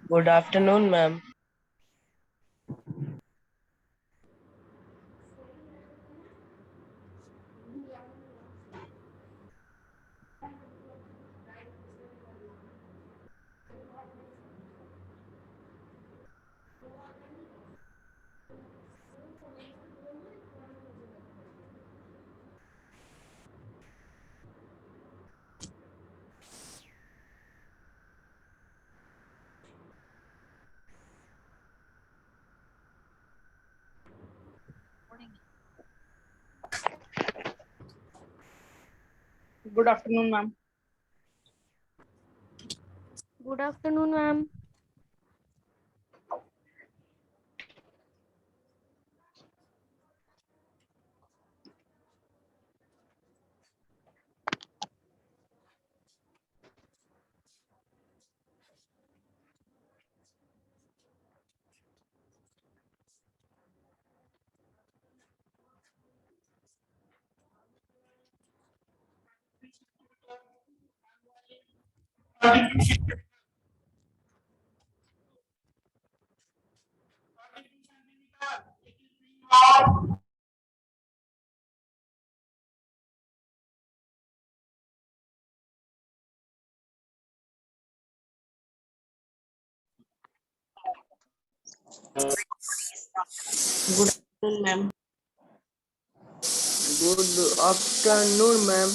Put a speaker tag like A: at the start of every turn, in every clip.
A: Good afternoon, ma'am.
B: Good afternoon, ma'am.
C: Good afternoon, ma'am.
A: Good afternoon, ma'am. Good afternoon, ma'am.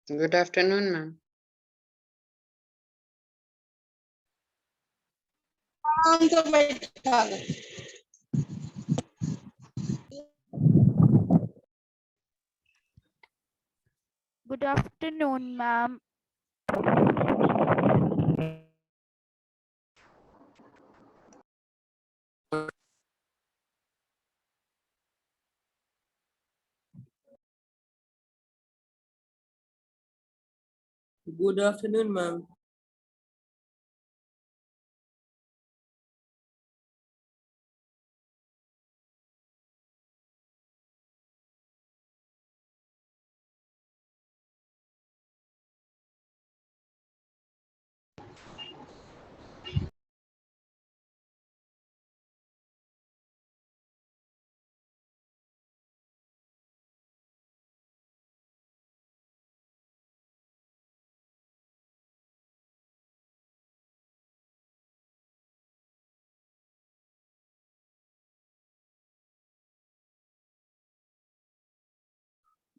D: Good afternoon, ma'am.
C: Good afternoon, ma'am.
A: Good afternoon, ma'am.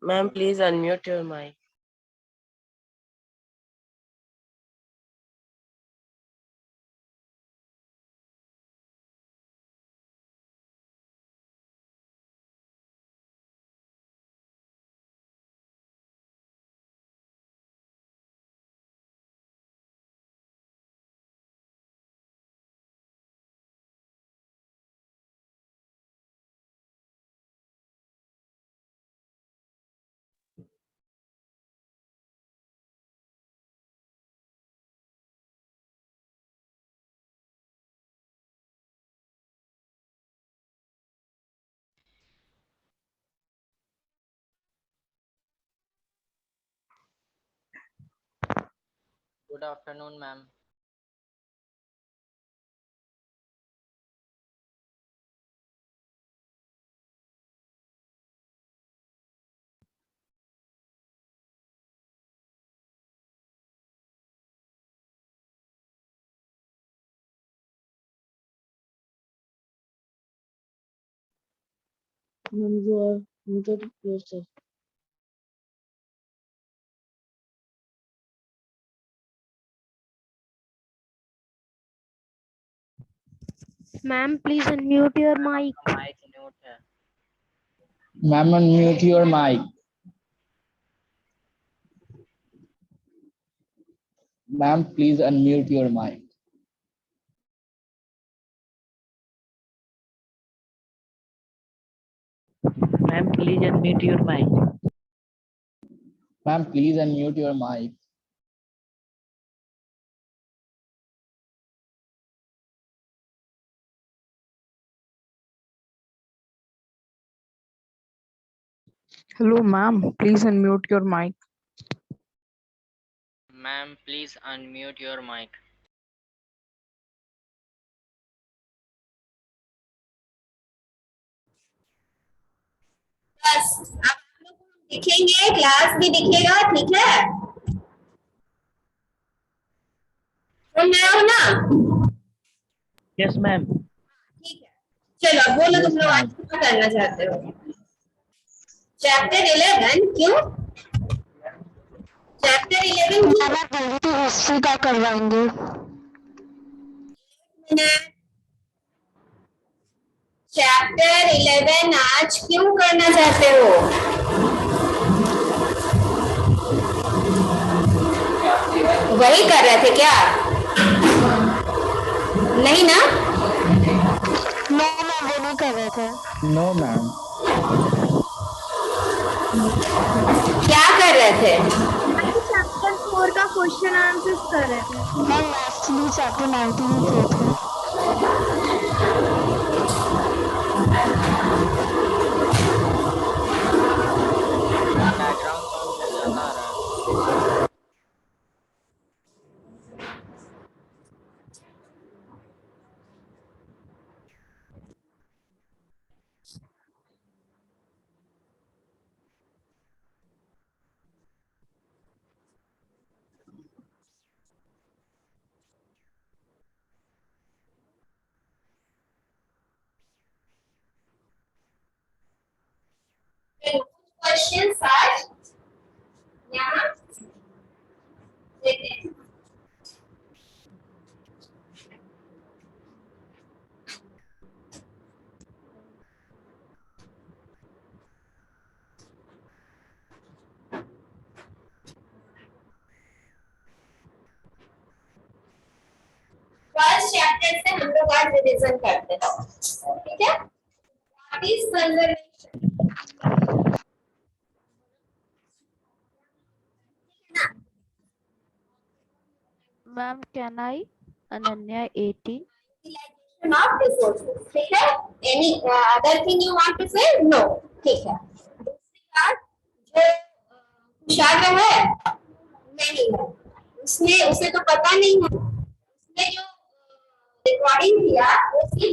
A: Ma'am, please unmute your mic.
E: Good afternoon, ma'am.
A: Ma'am, you are muted yourself.
C: Ma'am, please unmute your mic.
E: Mic mute है.
F: Ma'am, unmute your mic. Ma'am, please unmute your mic.
G: Ma'am, please unmute your mic.
F: Ma'am, please unmute your mic.
B: Hello, ma'am. Please unmute your mic.
E: Ma'am, please unmute your mic.
D: बस अब आप लोग को दिखेंगे, class भी दिखेगा, ठीक है? सुन रहे हो ना?
G: Yes, ma'am.
D: ठीक है, चलो अब बोलो
F: Yes,
D: तुम लोग आज
F: ma'am.
D: क्या करना चाहते हो? चैप्टर 11 क्यों? चैप्टर 11 की
C: हिस्ट्री का करवाएंगे।
D: चैप्टर 11 आज क्यों करना चाहते हो? वही कर रहे थे क्या? नहीं ना?
C: नो मैम, वो नहीं कर रहे थे।
F: No, ma'am.
D: क्या कर रहे थे?
C: चैप्टर 4 का क्वेश्चन आंसर्स कर रहे थे। मैम एक्चुअली चैप्टर 19 थे।
E: बैकग्राउंड साउंड बहुत ज्यादा आ रहा है।
D: क्वेश्चन आज यहाँ देते हैं। फर्स्ट चैप्टर से हम लोग आज रिवीजन करते हैं, ठीक है? What is conservation?
H: Ma'am, can I? Ananya 18.
D: Utilization of resources, ठीक है? Any other thing you want to say? No, ठीक है? दूसरी बात, जो कुशाग्र है नहीं है, उसने उसे तो पता नहीं है, उसने जो रिकॉर्डिंग किया वो सिर्फ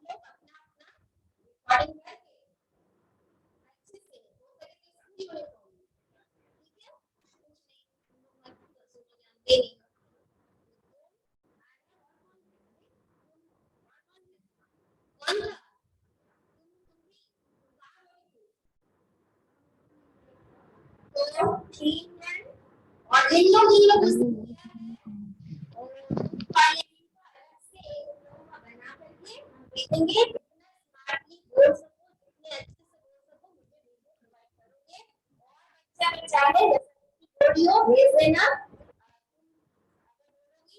D: मेरा रिकॉर्डिंग करके अच्छे से दो तरीके से समझिए, ठीक है? कुछ नहीं ठीक है? और इन लोग बना करके भेजेंगे, स्मार्टली बोल सको, जितने अच्छे से बोल सको मुझे वीडियो प्रोवाइड करोगे। और बच्चा है वीडियो भेज देना,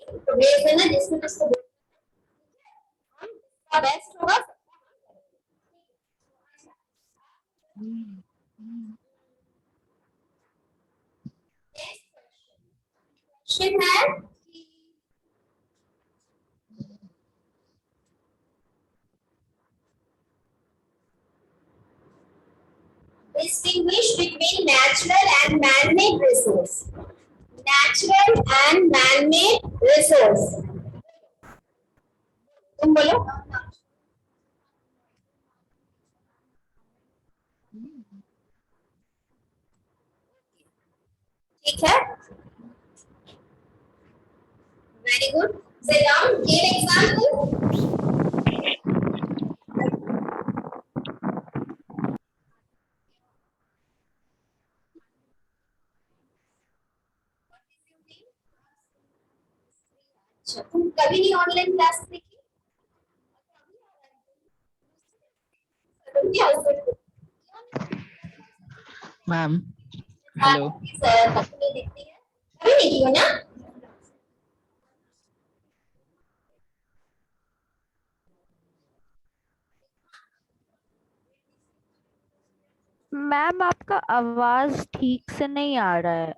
D: तो भेज देना जिसमें जिसको का बेस्ट होगा। क्वेश्चन है distinguish between natural and man-made resource. Natural and man-made resource. तुम बोलो। ठीक है? Very good. Sit down. Give example. अच्छा, तुम कभी नहीं ऑनलाइन क्लास देखी?
F: Ma'am. Hello.
D: कभी नहीं की हो ना?
H: मैम आपका आवाज ठीक से नहीं आ रहा है।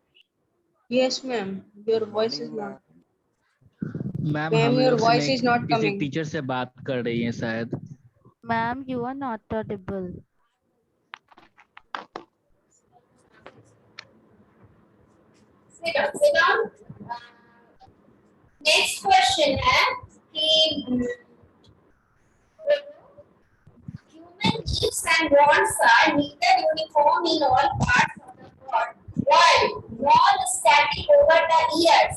A: Yes, ma'am. Your voice is not.
F: Ma'am
A: Ma'am,
F: हम
A: your
F: लोग
A: voice is not
F: किसी
A: coming.
F: टीचर से बात कर रही हैं शायद।
H: Ma'am you are not audible.
D: Sit down. Next question है कि needs and wants are neither uniform in all parts of the world nor static over the years.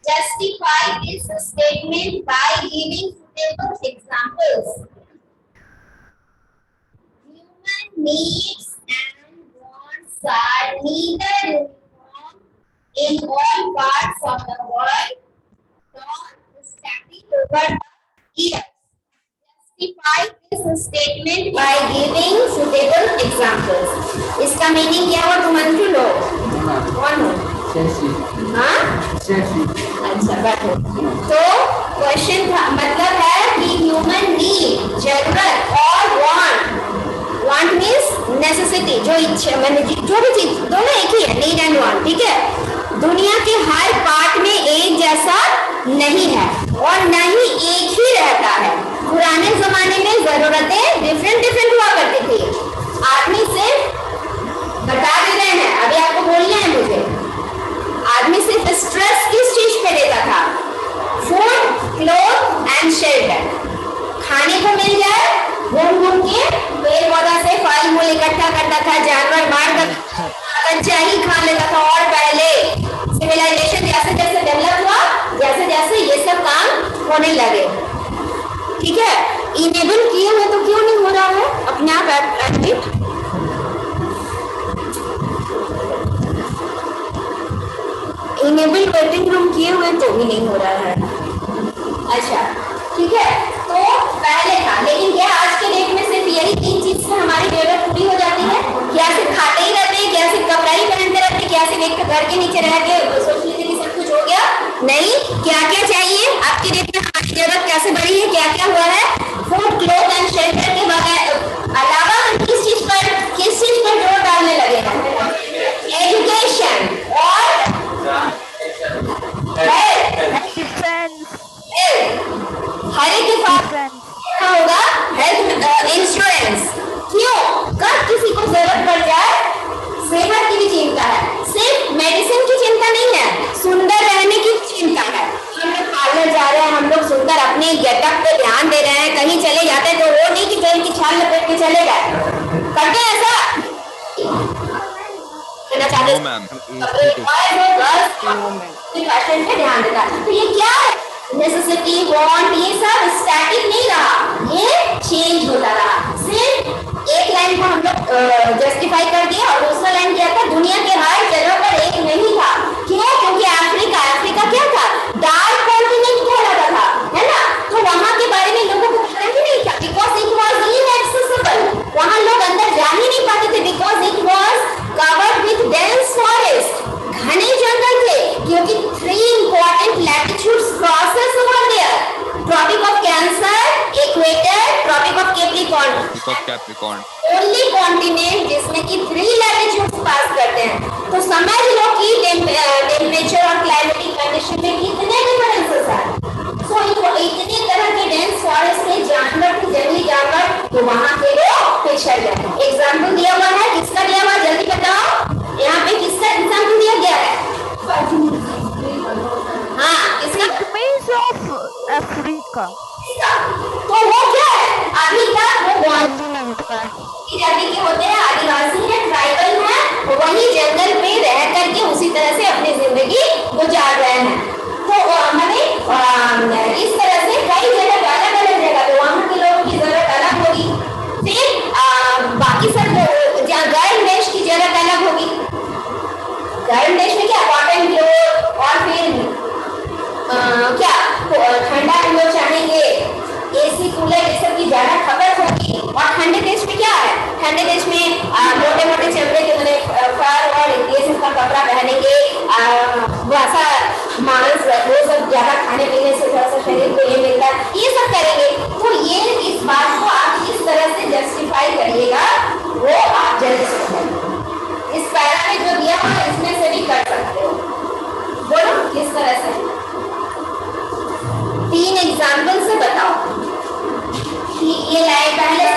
D: Justify this statement by giving suitable examples. Human needs and wants are neither uniform in all parts of the world nor static over the years. Justify this statement by giving suitable examples. इसका meaning क्या हुआ तुम अंशु लो कौन हो हाँ अच्छा बैठो तो क्वेश्चन था मतलब है कि ह्यूमन नीड जरूरत और वांट मीन्स नेसेसिटी जो इच्छा मैंने जो भी चीज दोनों एक ही है नीड एंड वांट ठीक है दुनिया के हर पार्ट में एक जैसा नहीं है और न ही एक ही रहता है पुराने जमाने में जरूरतें डिफरेंट हुआ करती थी आदमी सिर्फ बता दे रहे हैं अभी आपको बोलना है मुझे आदमी सिर्फ स्ट्रेस किस चीज पे लेता था फूड क्लोथ एंड शेल्टर खाने को मिल जाए घूम के पेड़ पौधा से फल मूल इकट्ठा करता था जानवर मार कर कच्चा ही खा लेता था और पहले सिविलाइजेशन जैसे जैसे डेवलप हुआ जैसे जैसे ये सब काम होने लगे ठीक है इनेबल किए हुए तो क्यों नहीं हो रहा है अपने आप एडमिट इनेबल वेटिंग रूम किए हुए तो भी नहीं हो रहा है अच्छा ठीक है तो पहले था लेकिन क्या आज के डेट में सिर्फ यही 3 चीज से हमारी जरूरत पूरी हो जाती है क्या सिर्फ खाते ही रहते हैं क्या सिर्फ कपड़ा ही पहनते रहते हैं क्या सिर्फ एक घर के नीचे रह के सोच लेते कि सब कुछ हो गया नहीं क्या क्या चाहिए आपके डेट में हमारी जरूरत कैसे बढ़ी है क्या क्या हुआ है फूड क्लोथ एंड शेल्टर के बगैर अलावा हम किस चीज पर जोर डालने लगे हैं एजुकेशन और हर एक के पास होगा हेल्थ इंश्योरेंस क्यों कब किसी को जरूरत पड़ जाए सेहत की भी चिंता है सिर्फ मेडिसिन की चिंता नहीं है सुंदर रहने की चिंता है हम लोग पार्लर जा रहे हैं हम लोग सुंदर अपने गेटअप पे ध्यान दे रहे हैं कहीं चले जाते हैं तो वो नहीं कि ट्रेन की छाल लपेट के चले गए करते हैं ऐसा फैशन पे ध्यान देता है तो ये क्या है नेसेसिटी वांट ये सब स्टैटिक नहीं रहा ये चेंज होता रहा सिर्फ एक लाइन को हम लोग जस्टिफाई कर दिया और दूसरा लाइन क्या था दुनिया के हर जगह पर एक नहीं था क्यों क्योंकि अफ्रीका क्या था डार्क कॉन्टिनेंट कहलाता था है ना तो वहां के बारे में लोगों को पता ही नहीं था बिकॉज इट वाज इनएक्सेसिबल वहां लोग अंदर जा ही नहीं पाते थे because it was covered with dense forest घने जंगल थे क्योंकि 3 important latitudes crosses over there Tropic of Cancer Equator Tropic of Capricorn only continent जिसमें कि 3 latitudes पास करते हैं तो समझ लो कि टेम्परेचर और क्लाइमेटिक कंडीशन में कितने डिफरेंसेस हैं सो इतने तरह के डेंस फॉरेस्ट के जानवर थे जंगली जानवर तो वहां के लोग पिछड़ गए एग्जांपल दिया हुआ है किसका दिया हुआ जल्दी बताओ यहाँ पे किसका एग्जांपल दिया गया है हाँ किसका
H: अफ्रीका
D: तो वो क्या है अभी तक वो जाति के होते हैं आदिवासी है ट्राइबल है वही जंगल पे रह करके उसी तरह से अपनी जिंदगी गुजार रहे हैं तो हमें इस तरह से कई जगह अलग जगह पे वहां के लोगों की जरूरत अलग होगी फिर बाकी सब गर्म देश की जरूरत अलग होगी गर्म देश में क्या कॉटन क्लोथ और फिर क्या ठंडा हम लोग चाहेंगे एसी कूलर ये सब की ज्यादा खपत होगी और ठंडे देश में क्या है ठंडे देश में मोटे मोटे चमड़े के मैंने फर और ये सब का कपड़ा पहनेंगे वैसा मांस वो सब ज्यादा खाने पीने से थोड़ा सा शरीर को ये मिलता है ये सब करेंगे तो ये इस बात को आप किस तरह से जस्टिफाई करिएगा वो आप जल्दी से इस पैरा में जो दिया हुआ इसमें से भी कर सकते हो बोलो किस तरह से 3 एग्जाम्पल से बताओ कि ये लाइन पहले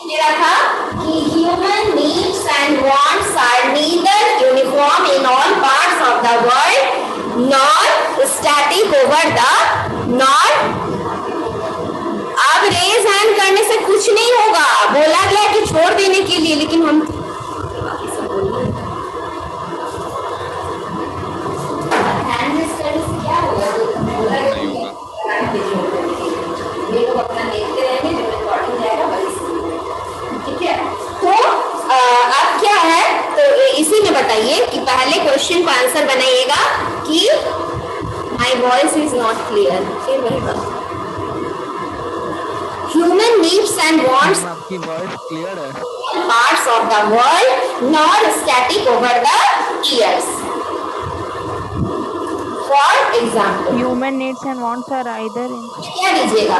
D: मेरा था कि human needs and wants are neither uniform in all parts of the world nor static over the nor अब रेज हैंड करने से कुछ नहीं होगा, बोला गया कि छोड़ देने के लिए, लेकिन हम क्या होगा, ये लोग अपना देखते रहेंगे, जो रिकॉर्डिंग जाएगा वही। ठीक है, तो अब क्या है, तो इसी में बताइए कि पहले क्वेश्चन का आंसर बनाइएगा कि my voice is not clear. फिर वही बात, ह्यूमन नीड्स एंड वांट्स
F: आपकी वॉइस क्लियर है।
D: parts of the world nor static over the years. For example,
H: Human needs and wants are either in
D: क्या लीजिएगा,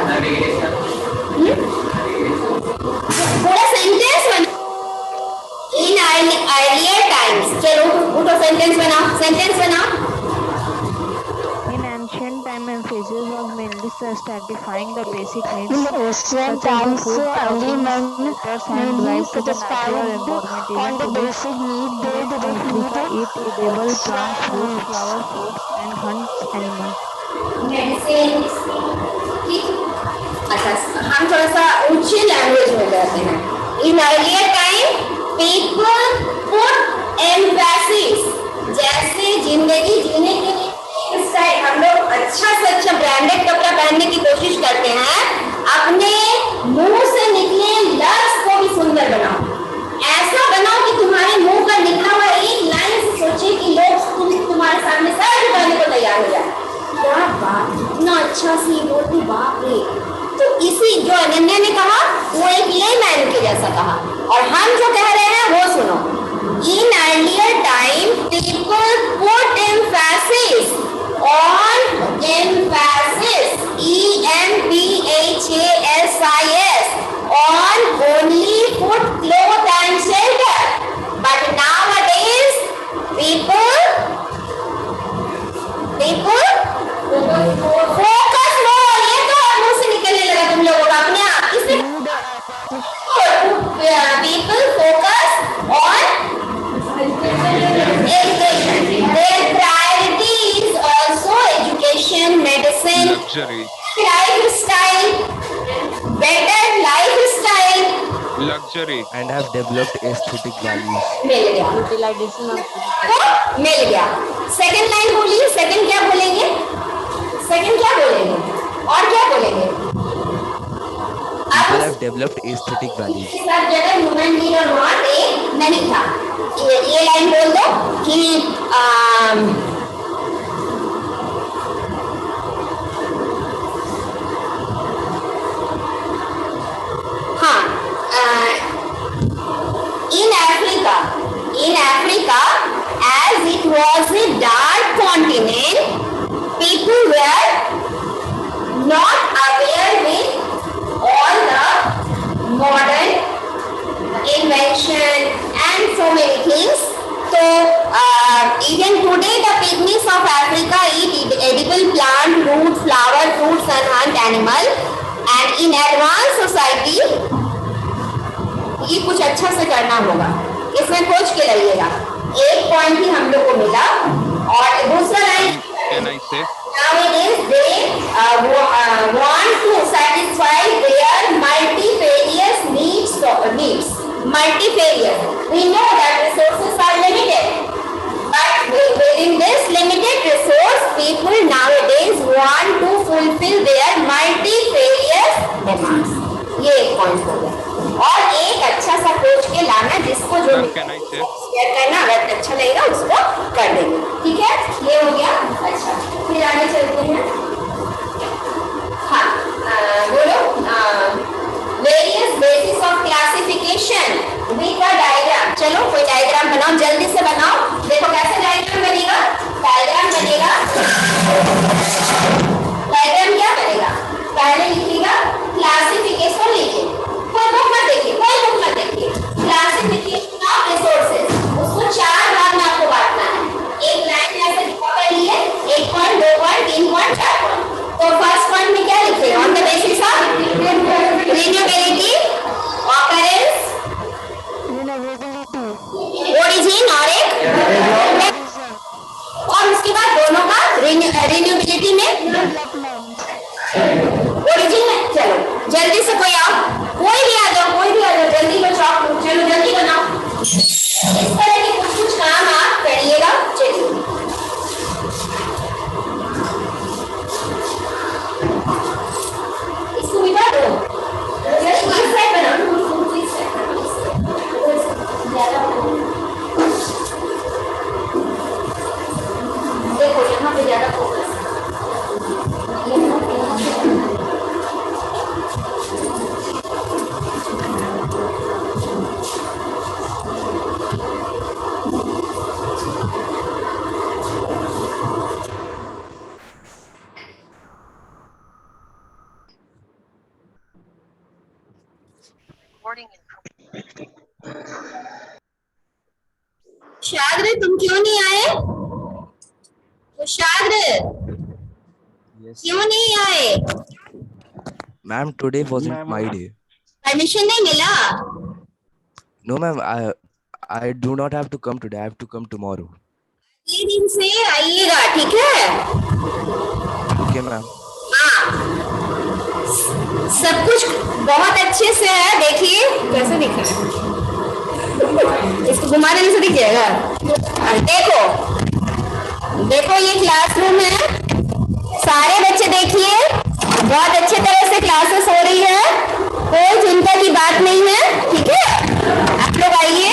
D: पूरा सेंटेंस बना। In earlier times, चलो उठो सेंटेंस बनाओ, सेंटेंस बनाओ।
H: in ancient time emphasis was mainly satisfying the basic needs.
C: In ancient times, early men mainly satisfied on the basic need. They didn't need
H: Eat edible plants, fruits, flowers, fruits, and hunt animals.
D: Medicine, ठीक। अच्छा, हम थोड़ा सा ऊंची language में जाते हैं। In earlier time, people put emphasis, जैसे जिंदगी जीने के लिए इस टाइम हम लोग अच्छा से अच्छा ब्रांडेड कपड़ा पहनने की कोशिश करते हैं, अपने मुंह से निकले लफ्ज को भी सुंदर बनाओ। ऐसा बनाओ कि तुम्हारे मुंह का निकला हुआ एक लाइन से सोचे कि लोग तुम्हारे सामने सर झुकाने को तैयार हो जाए। क्या बात, इतना अच्छा सी बोलती, बाप रे। तो इसी जो अनन्या ने कहा वो एक लेमैन के जैसा कहा, और हम जो कह रहे हैं वो सुनो। In earlier time, people put emphasis on emphasis, EMPHASIS, on only food, cloth and shelter. But nowadays, people focus more, ये तो मुंह से निकलने लगा तुम लोगों का अपने आप, इसलिए people focus on education. Their priority is also education, medicine,
I: luxury,
D: lifestyle, better lifestyle.
I: luxury, and have developed aesthetic values.
D: मिल गया,
A: Utilization of
D: तो मिल गया। सेकंड लाइन बोलिए, सेकंड क्या बोलेंगे, सेकंड क्या बोलेंगे, और क्या बोलेंगे?
I: People have developed aesthetic values.
D: सब जगह ह्यूमन नीड और वांट एक नहीं था। ये लाइन बोल दो कि हाँ, in Africa, as it was a dark continent, people were not aware with all the modern invention and so many things. So even today the pygmies of Africa eat edible plant, root, flower, fruits and hunt animal. And in advanced society, ये कुछ अच्छा से करना होगा, इसमें खोज के रहिएगा। एक पॉइंट ही हम लोग को मिला, और दूसरा line
I: Can I say?
D: nowadays they want to satisfy their multifarious needs. Multifarious. We know that resources are limited, but within this limited resource, people nowadays want to fulfill their multifarious demands. ये एक point हो गया, और एक अच्छा सा खोज के लाना जिसको जो
I: Can I say?
D: शेयर करना, अगर अच्छा लगेगा उसको कर देंगे। ठीक है, ये हो गया। अच्छा, फिर आगे चलते हैं। हाँ, बोलो, various basis of classification with a diagram. चलो कोई डायग्राम बनाओ, जल्दी से बनाओ। देखो कैसे डायग्राम बनेगा, डायग्राम बनेगा, डायग्राम क्या बनेगा, पहले लिखिएगा क्लासिफिकेशन, लिखिए, कोई बुक मत देखिए, कोई बुक मत देखिए। क्लासिफिकेशन ऑफ रिसोर्सेज, उसको चार भाग में आपको बांटना है। एक लाइन ऐसे ड्रॉ कर लिए, 1 पॉइंट, 2 पॉइंट, 3 पॉइंट, 4 पॉइंट। तो फर्स्ट पॉइंट में क्या लिखे, on the basis of renewability, occurrence, origin, और एक, और उसके बाद दोनों का रिन्यूएबिलिटी में ओरिजिन में। चलो जल्दी से कोई आओ, कोई भी आ जाओ, कोई भी आ जाओ, जल्दी बचाओ, चलो जल्दी बनाओ। इस तरह के कुछ कुछ काम आप करिएगा। चलिए इसको मिटा दो, जल्दी इस साइड बनाओ, इस साइड देखो यहाँ पे ज्यादा फोकस। शाग्र तुम क्यों नहीं आए? तो शाग्र
I: Yes.
D: क्यों नहीं आए?
I: Ma'am, today wasn't my day.
D: Permission नहीं मिला?
I: No, ma'am. I do not have to come today. I have to come tomorrow.
D: अगले दिन से आइएगा, ठीक है?
I: Okay, ma'am.
D: हाँ, सब कुछ बहुत अच्छे से है। देखिए कैसे दिख रहा है, इसको घुमा देने से दिख जाएगा। देखो देखो ये क्लासरूम है, सारे बच्चे देखिए बहुत अच्छे तरह से क्लासेस हो रही है, कोई चिंता की बात नहीं है, ठीक है? आप लोग आइए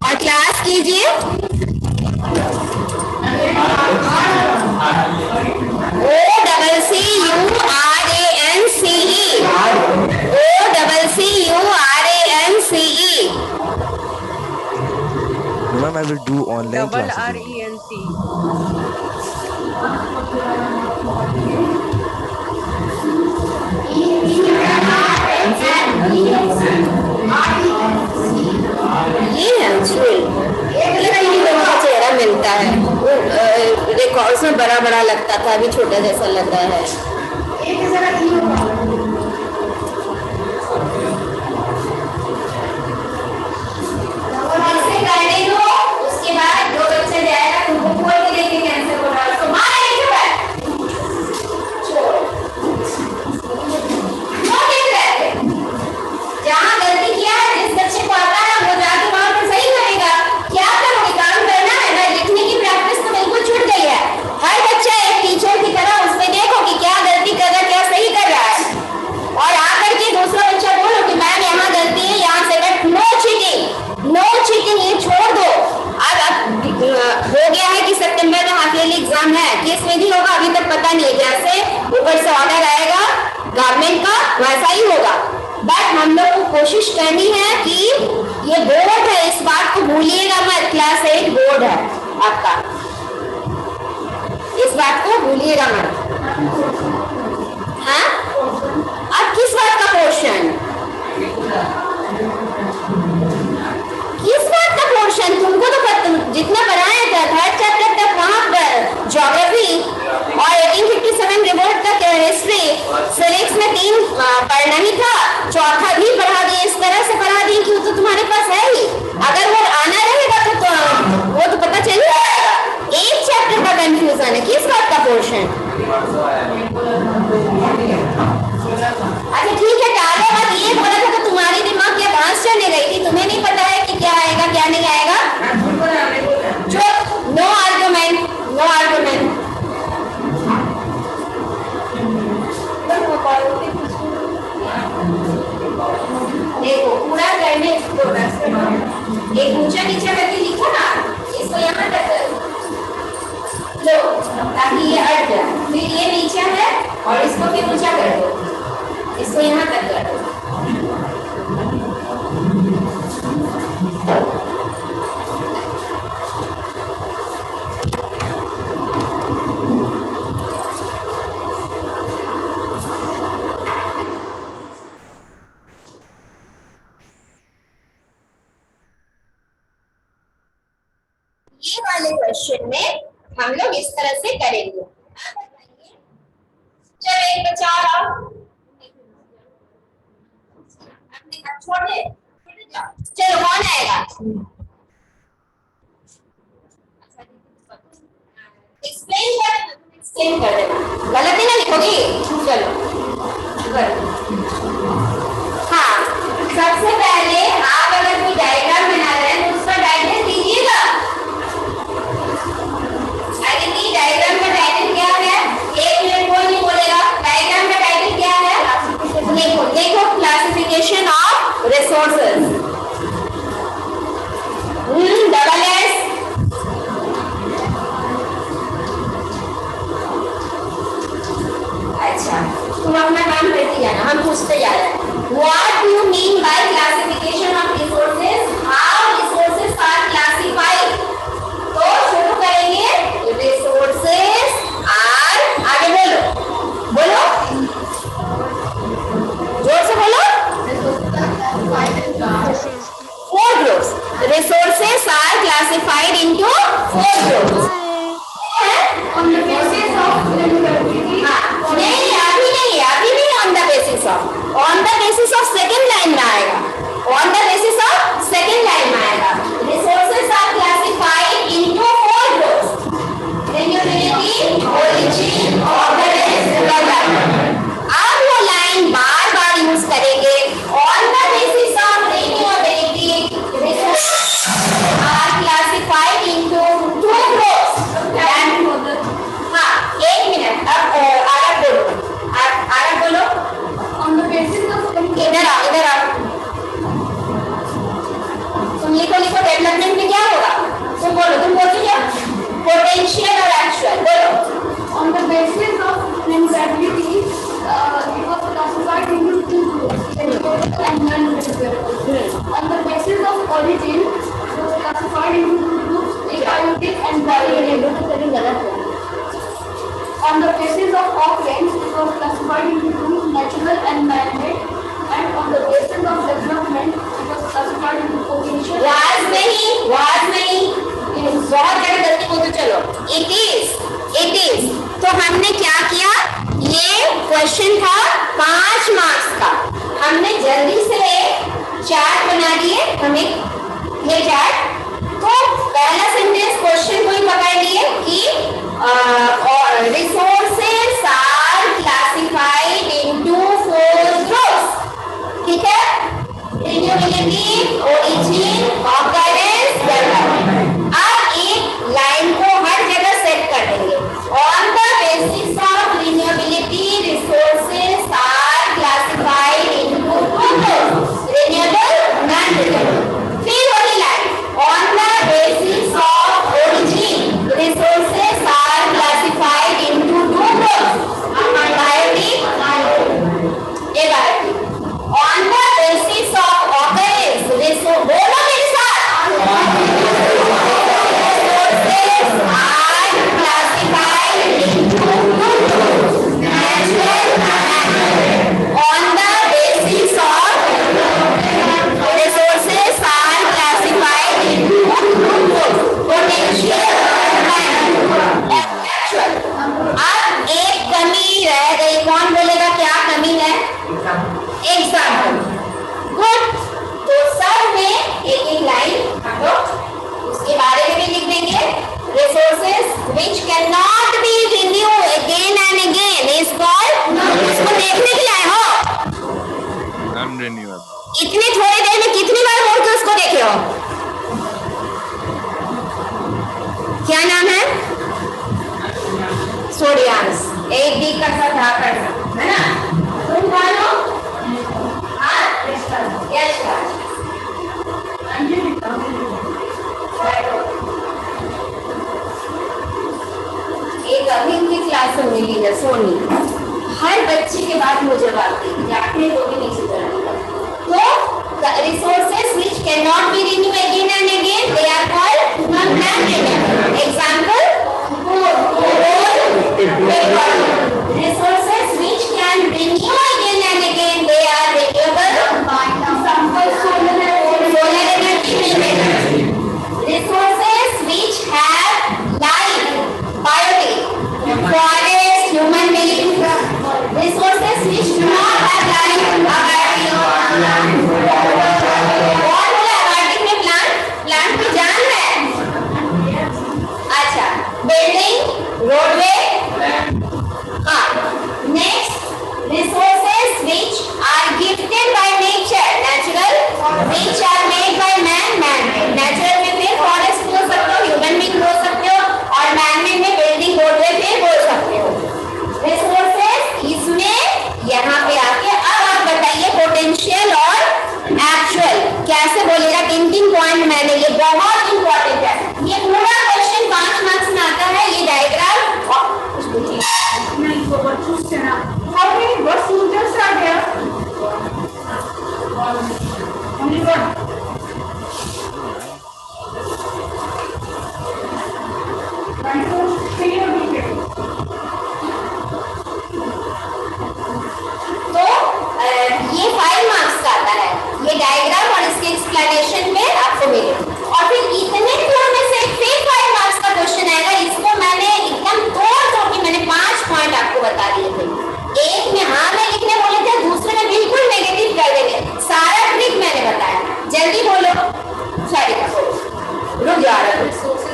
D: और क्लास कीजिए। OCCURANCE
I: No, ma'am. I will do online
A: Double
I: classes. only.
A: RENC.
D: ये है लोगों का चेहरा मिलता है, रिकॉर्ड्स में बड़ा बड़ा लगता था, अभी छोटा जैसा लग रहा है। ऐसे करने दो, उसके बाद जो बच्चा जाएगा तुमको खोल के देखेंगे कैंसर को डाल तो मार नहीं है। छोड़ क्यों देख रहे थे? जहाँ गलती किया है, जिस बच्चे को आता है वो जाके वहां पर सही करेगा। क्या करोगे? काम करना है ना। लिखने की प्रैक्टिस तो बिल्कुल छूट गई है। हर बच्चा एक टीचर की तरह उस पे देखो कि क्या गलती कर रहा है, क्या सही कर रहा है, और आकर के दूसरा बच्चा बोलो कि मैम यहाँ गलती है, यहाँ से नो चीटिंग, नो चीटिंग, ये छोड़ दो। अब हो गया है कि सितंबर में हाफ ईयरली एग्जाम है, किस में भी होगा अभी तक पता नहीं है। जैसे ऊपर से ऑर्डर आएगा गवर्नमेंट का वैसा ही होगा, बट हम लोग को कोशिश करनी है कि ये बोर्ड है, इस बात को भूलिएगा मत। क्लास 8 बोर्ड है आपका, इस बात को भूलिएगा मत। हाँ, अब किस बात का पोर्शन? किस बात का पोर्शन? तुमको तो जितना पढ़ाया था थर्ड चैप्टर तक वहां पर ज्योग्राफी और 1857 रिवोल्ट तक हिस्ट्री, सिविक्स में 3 पढ़ना ही था, चौथा भी पढ़ा दिए। इस तरह से पढ़ा दिए कि तो तुम्हारे पास है ही, अगर वो आना रहेगा तो वो तो पता चल जाएगा। एक चैप्टर का कंफ्यूजन है, किस बात का पोर्शन? अच्छा ठीक है, टालो मत। ये बोला था तो तुम्हारी दिमाग क्या घास चढ़ने गई थी? तुम्हें नहीं पता है कि क्या आएगा क्या नहीं आएगा? चुप, नो आर्गुमेंट, नो आर्गुमेंट। देखो पूरा करने एक ऊंचा नीचा करके लिखो ना, इसको यहाँ तक लो ताकि ये हट जाए। फिर ये नीचा है और इसको फिर ऊंचा कर दो, इसको यहाँ तक कर दो। ये वाले क्वेश्चन में हम लोग इस तरह से करेंगे। चलो एक बच्चा और आओ, अपने हाथ छोड़ दे, चलो कौन आएगा? एक्सप्लेन कर देना, गलती ना लिखोगी। चलो सबसे पहले आप अगर कोई डायग्राम बना रहे हैं तो उसका टाइटल दीजिएगा। आदिति, डायग्राम का टाइटल क्या है? एक मिनट कोई नहीं बोलेगा। डायग्राम का टाइटल क्या है? देखो देखो, classification of resources. Double S. अच्छा, तुम अपना काम करते जाना, हम पूछते जा रहे हैं। What do you mean by classification of resources? How resources are classified? तो शुरू करेंगे। Resources are, आगे बोलो बोलो, जोर से बोलो। Four groups. Resources are classified into four groups. On the basis of नहीं, अभी नहीं on the basis of. On the basis of second line में आएगा। On the basis of second line में आएगा। Resources are classified into four groups. Renewability, origin, occurrence, development. अब वो line बार use करेंगे। On the basis of renewability, resources are classified into two groups. हाँ, एक minute, अब आगे बोलो। On the basis of इधर आओ। तुम लिखो डेवलपमेंट में क्या होगा? तुम बोलो क्या? पोटेंशियल और एक्चुअल बोलो। On the basis of renewability, it was classified into two groups, renewable and non-renewable. On the basis of origin, it was classified into two groups, abiotic and biorenewable. On the basis of occurrence, it was classified into two, natural and man-made. And on the basis of development, it was classified into potential. Was नहीं, बहुत बड़ी गलती को तो चलो। It is. तो हमने क्या किया? ये क्वेश्चन था 5 मार्क्स का। हमने जल्दी से चार्ट बना दिए, हमें ये चार्ट। तो पहला सेंटेंस क्वेश्चन को ही पकड़ लिए कि resources are classified into 4 groups. ठीक है? Renewability, origin, occurrence, development. अब एक लाइन को हर जगह सेट कर देंगे। On the basis of renewability, resources are classified into 2 groups. Renewable, non-renewable. फिर वही line. On the basis of origin, resources are classified into 2 groups. Biotic, abiotic. On the basis of occurrence, बोलो मेरे साथ। Resources are classified into 2 groups. Natural and man-made. On the basis of resources are classified into 2 groups. Potential and actual. अब एक कमी रह गई, कौन बोलेगा क्या कमी है? एग्जाम्पल। गुड, तो सब में एक लाइन हटो, उसके बारे में भी लिख देंगे। Resources which cannot be renewed again and again is called, इसको देखने के लिए आए हो?
E: Non-renewable.
D: इतनी थोड़ी देर में कितनी बार बोल के उसको देखे हो? क्या नाम है? सोडियम्स। एक डी का साथ था है ना? तुम बोलो। Yes, एक अभी की क्लास में मिली है सोनी, हर बच्चे के बाद मुझे बात की जाके वो भी नहीं सुधरने। तो resources which cannot be renewed again and again, they are called non-renewable. Example, resources which can renew again and again, they are renewable. Example, solar energy. Resources which have life, biotic, forest, human beings. Resources which do not have life, abiotic. Plant में जान है।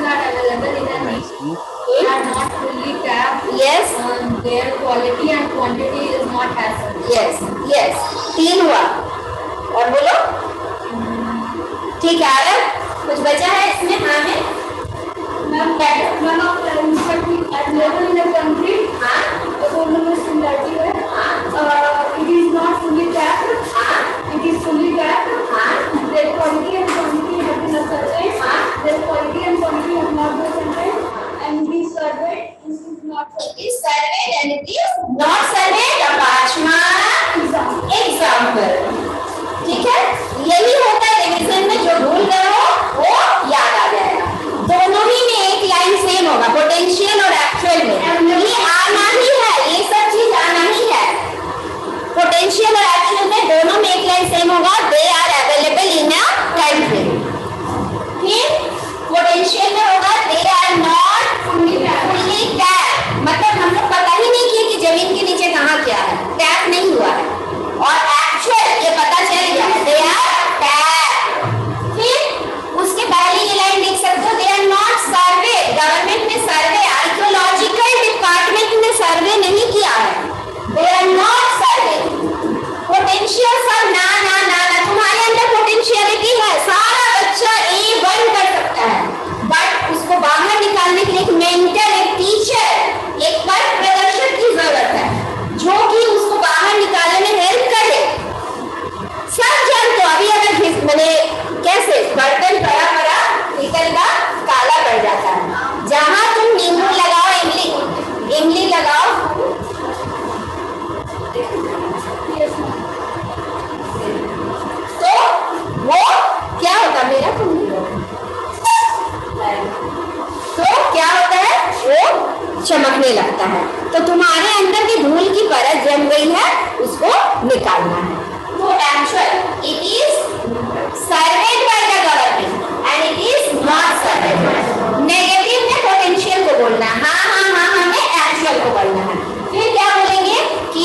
D: not available in a niche. They are not fully tapped. Yes. Their quality and quantity is not as such. Yes, yes. 3 हुआ और बोलो ठीक है। आरव कुछ बचा है इसमें? हाँ में ma'am none of the infrastructure available in the country. हाँ तो दोनों में similarity है. हाँ it is not fully tapped. हाँ it is fully tapped. हाँ their quality and quantity have been ascertained. हाँ their quality and quantity have not been ascertained. And it is surveyed. This is not. It is surveyed and it is not surveyed. Apartment example. ठीक है, यही होता है revision में, जो भूल गए हो वो याद आ जाएगा। दोनों ही में एक लाइन सेम होगा, पोटेंशियल और एक्चुअल में। ये आना ही है, ये सब चीज आना ही है। पोटेंशियल और एक्चुअल में दोनों में एक लाइन सेम होगा, they are available in a country. फिर पोटेंशियल में होगा they are not fully tap, मतलब हम लोग पता ही नहीं किया कि जमीन के नीचे कहाँ क्या है, टैप नहीं हुआ है। और एक्चुअल ये पता चल गया है, दे आर टैप। फिर उसके पहले ये लाइन देख सकते हो, they are not survey. Government ने सर्वे, आर्कियोलॉजिकल डिपार्टमेंट ने सर्वे नहीं किया है, they are not survey. Potential sir ना ना ना ना, तुम्हारे अंदर पोटेंशियलिटी है, सारा बच्चा A1 कर सकता है, बट उसको बाहर निकालने के लिए एक मेंटर, एक टीचर, एक पथ प्रदर्शक की जरूरत है, जो कि उसको बाहर निकालने में हेल्प करे। सब जन तो अभी अगर मैंने कैसे बर्तन पड़ा पड़ा निकल का काला पड़ जाता है, जहां तुम नींबू लगाओ, इमली लगाओ, तो वो क्या होता मेरा तो क्या होता है, वो चमकने लगता है। तो तुम्हारे अंदर की धूल की परत जम गई है, उसको निकालना है। तो actual it is served by the government and it is not served. Negative में पोटेंशियल को बोलना है, हाँ हाँ हाँ हमें एक्चुअल को बोलना है। फिर क्या बोलेंगे कि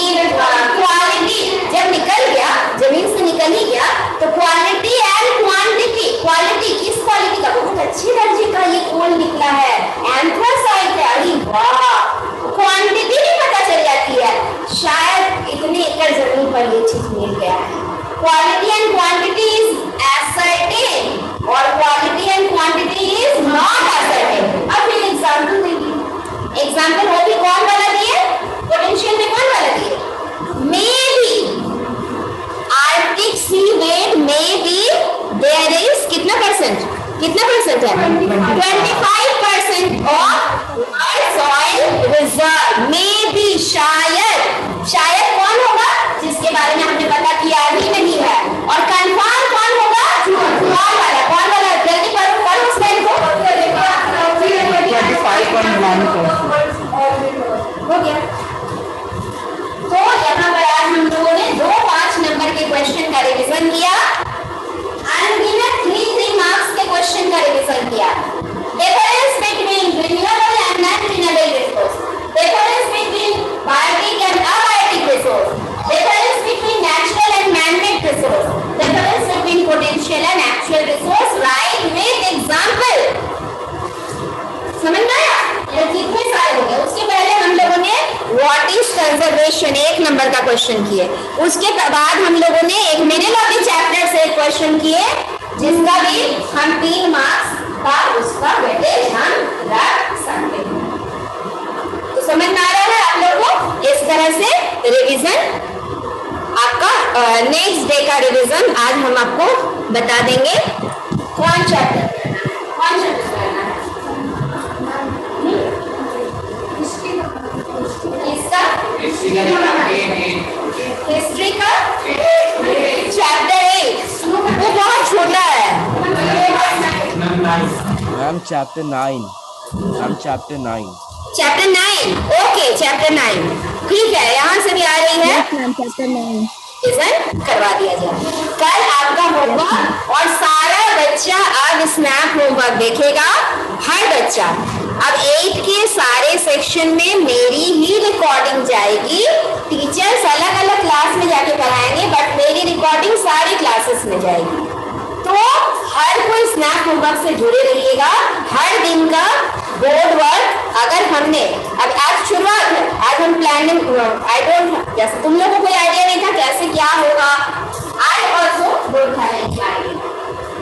D: क्वालिटी जब निकल गया, जमीन से निकल ही गया, तो क्वालिटी एंड क्वांटिटी। क्वालिटी किस क्वालिटी का, बहुत अच्छे दर्जे का ये कोल निकला है, एंथ्रासाइट है, अरे वाह। क्वांटिटी भी पता चल जाती है, शायद इतने एकड़ जमीन पर ये चीज मिल गया है। Quality and quantity is ascertain और quality and quantity is not ascertain. अब एक एग्जांपल देंगे, एग्जांपल वो भी कौन वाला दिए, पोटेंशियल में कौन वाला दिए, मे बी आर्कटिक सी वेट में बी देयर इज कितना परसेंट है, 25% of soil reserve. Maybe शायद कौन होगा, जिसके बारे में हमने पता किया ही नहीं है। और कंफर्म कौन होगा, कौन वाला जल्दी पढ़ो उस लाइन को। 25.9 हो गया। तो यहाँ पर आज हम लोगों ने 2-5 नंबर के क्वेश्चन का रिवीजन किया, अनगिनत 3 मार्क्स के क्वेश्चन का रिवीजन किया। Difference between renewable and non renewable resource, difference between biotic and abiotic resource, difference between natural and man made resource, difference between potential and actual resource, right with example. समझ में आया? ये कितने सारे हो गए। उसके पहले हम लोगों ने व्हाट इज कंजर्वेशन 1 नंबर का क्वेश्चन किए। उसके बाद हम लोगों ने एक मिनरल चैप्टर से क्वेश्चन किए, जिसका भी हम 3 मार्क्स का उसका वेटेज हम रख सकते हैं। तो समझ में आ रहा है आप लोगों को? इस तरह से रिवीजन आपका नेक्स्ट डे का रिवीजन आज हम आपको बता देंगे। कौन चैप्टर करना है? इसका हिस्ट्री का चैप्टर 8 वो बहुत छोटा है
I: ma'am, chapter 9। Ma'am chapter 9।
D: Chapter 9 okay, chapter 9 ठीक है, यहाँ से भी आ रही है।
C: चैप्टर 9
D: रिवीजन करवा दिया जाए। कल आपका होमवर्क और सारा बच्चा अब स्नैप होमवर्क देखेगा, हर बच्चा। अब 8 के सारे सेक्शन में मेरी ही रिकॉर्डिंग जाएगी। टीचर्स अलग अलग क्लास में जाके पढ़ाएंगे, बट मेरी रिकॉर्डिंग सारी क्लासेस में जाएगी। तो हर कोई स्नैप होमवर्क से जुड़े रहिएगा। हर दिन का आई डोंट, जैसे तुम लोगों को कोई आइडिया नहीं था कैसे क्या होगा, I also don't have any idea.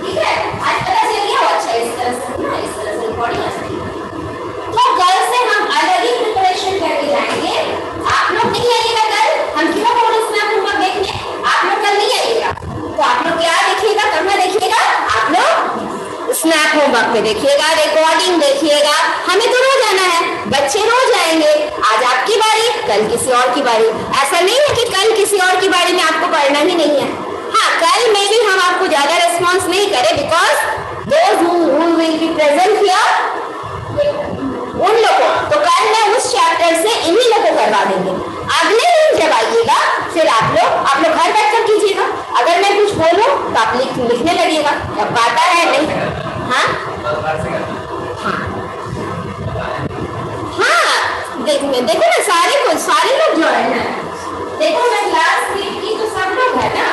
D: ठीक है, आज पता चल गया। अच्छा, इस तरह से रिकॉर्डिंग आती है। तो कल से हम अलग ही प्रिपरेशन करके जाएंगे। आप लोग नहीं आइएगा कल, हम क्यों बोल रहे स्नैप होमवर्क देखने, आप लोग कल नहीं आइएगा। तो आप लोग क्या देखिएगा, कहाँ देखिएगा, आप लोग स्नैप होमवर्क में देखिएगा, रिकॉर्डिंग देखिएगा। हमें तो रोज आना है, बच्चे रोज आएंगे। आज आपकी बारी, कल किसी और की बारी। ऐसा नहीं है कि कल किसी और की बारी में आपको पढ़ना ही नहीं है। हाँ, कल में भी हम आपको ज्यादा रिस्पॉन्स नहीं करें, because those who will be present here, उन लोगों तो कल मैं उस चैप्टर से इन्हीं लोगों को करवा देंगे। अगले दिन जब आइएगा फिर आप लोग घर बैठकर कीजिएगा। अगर मैं कुछ बोलूं तो आप लिखने लगिएगा, अब आता है नहीं। हाँ हाँ, देखो ना, सारे लोग ज्वाइन है। देखो मैं क्लास की तो सब लोग है ना,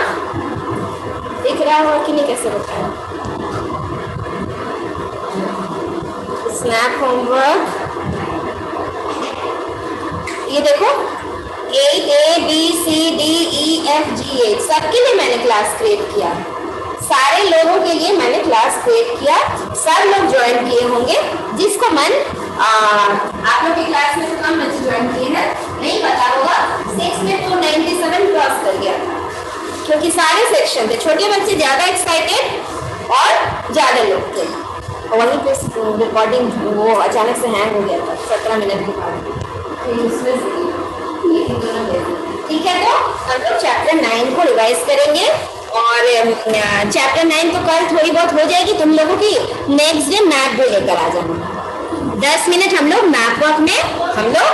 D: दिख रहा हो कि नहीं, कैसे बताया। स्नैप होमवर्क ये देखो, 8 A B C D E F G H सबके लिए मैंने क्लास क्रिएट किया, सारे लोगों के लिए मैंने क्लास क्रिएट किया। सब लोग ज्वाइन किए होंगे, जिसको मन आप लोग की क्लास में तो कम बच्चे ज्वाइन किए हैं, नहीं पता होगा। 6 में तो 97 क्रॉस कर गया था, क्योंकि सारे सेक्शन थे, छोटे बच्चे ज्यादा एक्साइटेड और ज्यादा लोग थे। वहीं पे रिकॉर्डिंग वो अचानक से हैंग हो गया था 17 मिनट के बाद। ठीक है, तो हम लोग चैप्टर 9 को रिवाइज करेंगे और चैप्टर 9 तो कल थोड़ी बहुत हो जाएगी तुम लोगों की। नेक्स्ट डे मैप भी लेकर आ जाना। 10 मिनट हम लोग मैप वर्क में हम लोग